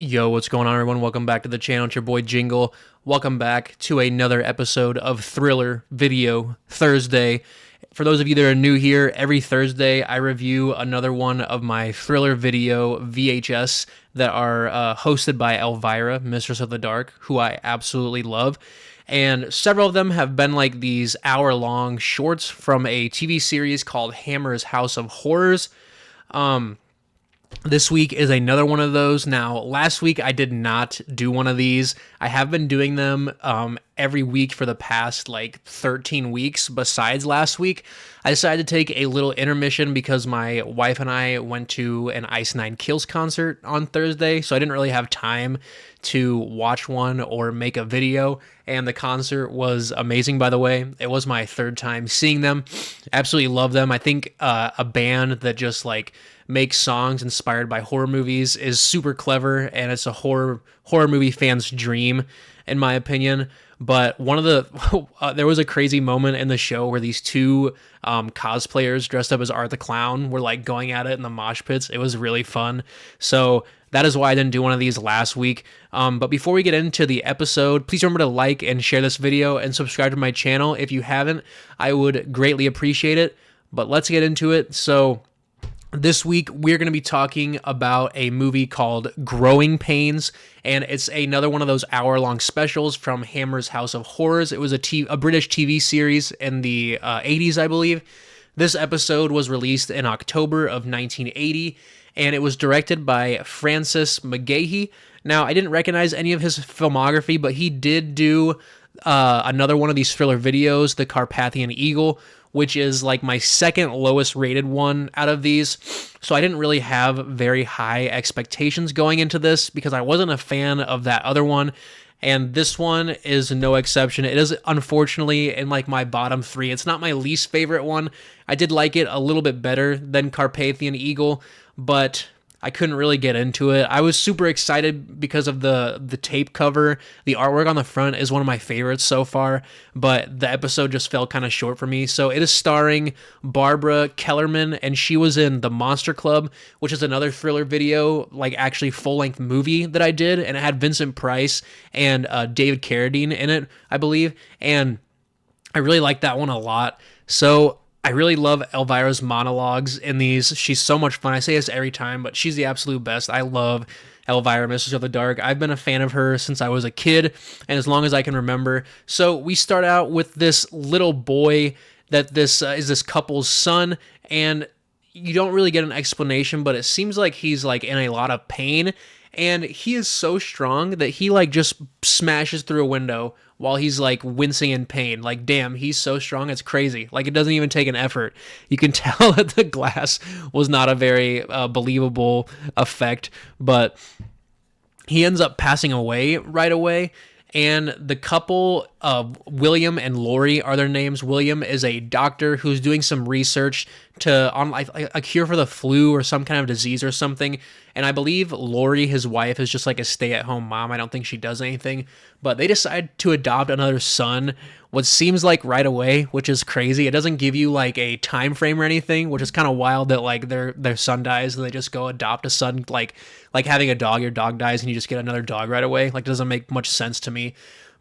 Yo, what's going on, everyone? Welcome back to the channel. It's your boy Jingle. Welcome back to another episode of Thriller Video Thursday. For those of you that are new here, every Thursday I review another one of my Thriller Video VHS that are hosted by Elvira, Mistress of the Dark, who I absolutely love. And several of them have been like these hour-long shorts from a TV series called Hammer's House of Horrors. This week is another one of those. Now, last week I did not do one of these. I have been doing them every week for the past like 13 weeks besides last week. I decided to take a little intermission because my wife and I went to an Ice Nine Kills concert on Thursday, so I didn't really have time to watch one or make a video. And the concert was amazing, by the way. It was my third time seeing them. Absolutely love them. I think a band that just like makes songs inspired by horror movies is super clever, and it's a horror movie fan's dream, in my opinion. But one of the there was a crazy moment in the show where these two cosplayers dressed up as Art the Clown were like going at it in the mosh pits. It was really fun. So that is why I didn't do one of these last week. But before we get into the episode, please remember to like and share this video and subscribe to my channel if you haven't. I would greatly appreciate it. But let's get into it. So this week, we're going to be talking about a movie called Growing Pains, and it's another one of those hour-long specials from Hammer's House of Horrors. It was a British TV series in the 80s, I believe. This episode was released in October of 1980, and it was directed by Francis McGahey. Now, I didn't recognize any of his filmography, but he did do another one of these thriller videos, The Carpathian Eagle, which is like my second lowest rated one out of these. So I didn't really have very high expectations going into this because I wasn't a fan of that other one. And this one is no exception. It is unfortunately in like my bottom three. It's not my least favorite one. I did like it a little bit better than Carpathian Eagle, but I couldn't really get into it. I was super excited because of the tape cover. The artwork on the front is one of my favorites so far, but the episode just fell kind of short for me. So it is starring Barbara Kellerman, and she was in The Monster Club, which is another thriller video, like actually full-length movie that I did, and it had Vincent Price and David Carradine in it, I believe, and I really liked that one a lot. So I really love Elvira's monologues in these. She's so much fun. I say this every time, but she's the absolute best. I love Elvira, Mistress of the Dark. I've been a fan of her since I was a kid, and as long as I can remember. So we start out with this little boy that this is this couple's son, and you don't really get an explanation, but it seems like he's like in a lot of pain, and he is so strong that he like just smashes through a window while he's like wincing in pain. Like, damn, he's so strong, it's crazy. Like, it doesn't even take an effort. You can tell that the glass was not a very believable effect, but he ends up passing away right away. And the couple, William and Lori are their names. William is a doctor who's doing some research on like a cure for the flu or some kind of disease or something. And I believe Lori, his wife, is just like a stay-at-home mom. I don't think she does anything. But they decide to adopt another son, what seems like right away, which is crazy. It doesn't give you like a time frame or anything, which is kind of wild that like their son dies and they just go adopt a son, like having a dog, your dog dies and you just get another dog right away. Like, doesn't make much sense to me.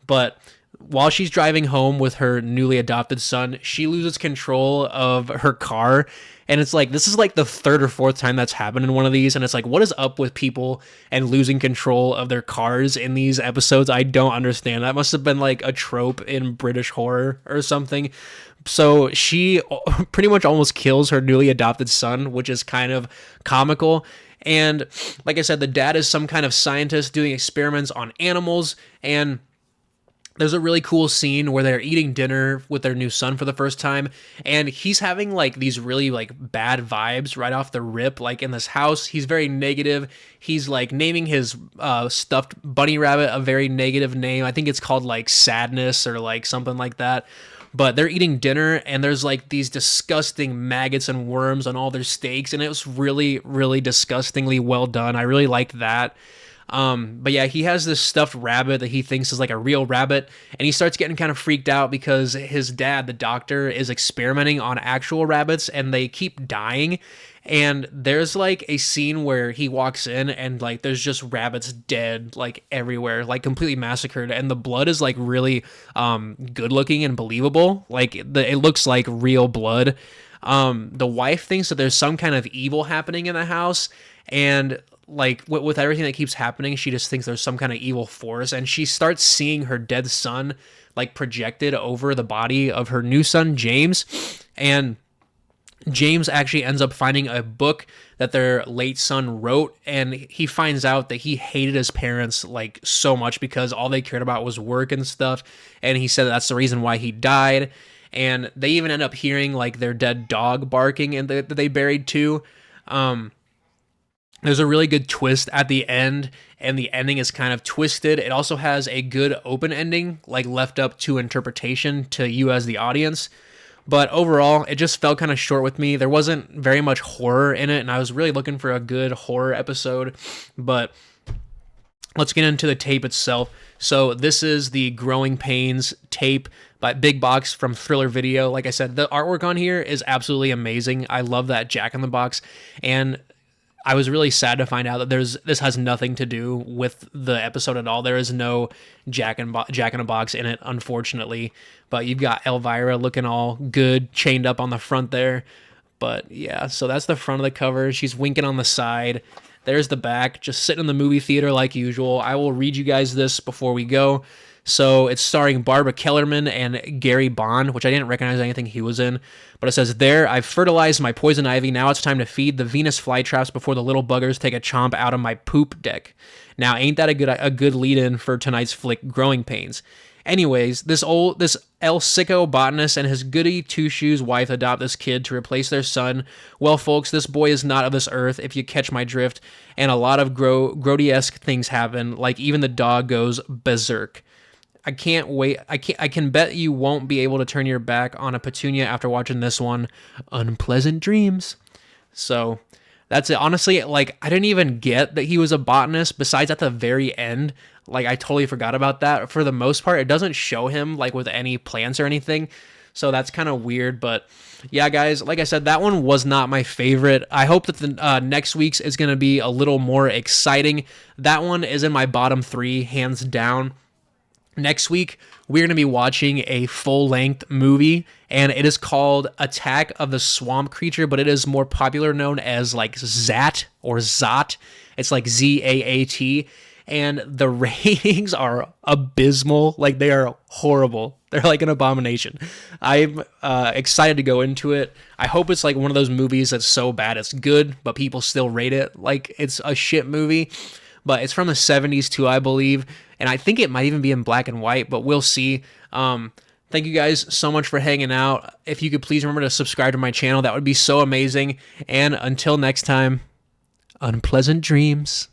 But while she's driving home with her newly adopted son, she loses control of her car. And it's like, this is like the third or fourth time that's happened in one of these. And it's like, what is up with people and losing control of their cars in these episodes? I don't understand. That must have been like a trope in British horror or something. So she pretty much almost kills her newly adopted son, which is kind of comical. And like I said, the dad is some kind of scientist doing experiments on animals, and there's a really cool scene where they're eating dinner with their new son for the first time, and he's having like these really like bad vibes right off the rip. Like, in this house, he's very negative. He's like naming his stuffed bunny rabbit a very negative name. I think it's called like Sadness or like something like that. But they're eating dinner, and there's like these disgusting maggots and worms on all their steaks, and it was really, really disgustingly well done. I really liked that. But yeah, he has this stuffed rabbit that he thinks is like a real rabbit, and he starts getting kind of freaked out because his dad, the doctor, is experimenting on actual rabbits and they keep dying. And there's like a scene where he walks in and like there's just rabbits dead like everywhere, like completely massacred, and the blood is like really good looking and believable. Like it looks like real blood. The wife thinks that there's some kind of evil happening in the house, and like with everything that keeps happening, she just thinks there's some kind of evil force, and she starts seeing her dead son like projected over the body of her new son James. And James actually ends up finding a book that their late son wrote, and he finds out that he hated his parents like so much because all they cared about was work and stuff, and he said that's the reason why he died. And they even end up hearing like their dead dog barking and that they buried too. There's a really good twist at the end, and the ending is kind of twisted. It also has a good open ending, like left up to interpretation to you as the audience. But overall, it just felt kind of short with me. There wasn't very much horror in it, and I was really looking for a good horror episode. But let's get into the tape itself. So this is the Growing Pains tape by Big Box from Thriller Video. Like I said, the artwork on here is absolutely amazing. I love that Jack in the Box, and I was really sad to find out that this has nothing to do with the episode at all. There is no Jack in a Box in it, unfortunately. But you've got Elvira looking all good, chained up on the front there. But yeah, so that's the front of the cover. She's winking on the side. There's the back, just sitting in the movie theater like usual. I will read you guys this before we go. So it's starring Barbara Kellerman and Gary Bond, which I didn't recognize anything he was in. But it says, there, I've fertilized my poison ivy. Now it's time to feed the Venus flytraps before the little buggers take a chomp out of my poop deck. Now, ain't that a good lead-in for tonight's flick, Growing Pains? Anyways, this El Sicko botanist and his goody two-shoes wife adopt this kid to replace their son. Well, folks, this boy is not of this earth, if you catch my drift, and a lot of grotesque things happen, like even the dog goes berserk. I can't wait. I can bet you won't be able to turn your back on a Petunia after watching this one. Unpleasant dreams. So that's it. Honestly, like, I didn't even get that he was a botanist, besides at the very end. Like, I totally forgot about that. For the most part, it doesn't show him like with any plants or anything. So that's kind of weird. But yeah, guys, like I said, that one was not my favorite. I hope that the next week's is going to be a little more exciting. That one is in my bottom 3, hands down. Next week, we're going to be watching a full-length movie, and it is called Attack of the Swamp Creature, but it is more popular known as like Zat or Zot. It's like Z-A-A-T, and the ratings are abysmal. Like, they are horrible. They're like an abomination. I'm excited to go into it. I hope it's like one of those movies that's so bad it's good, but people still rate it like it's a shit movie. But it's from the 70s too, I believe. And I think it might even be in black and white, but we'll see. Thank you guys so much for hanging out. If you could please remember to subscribe to my channel, that would be so amazing. And until next time, unpleasant dreams.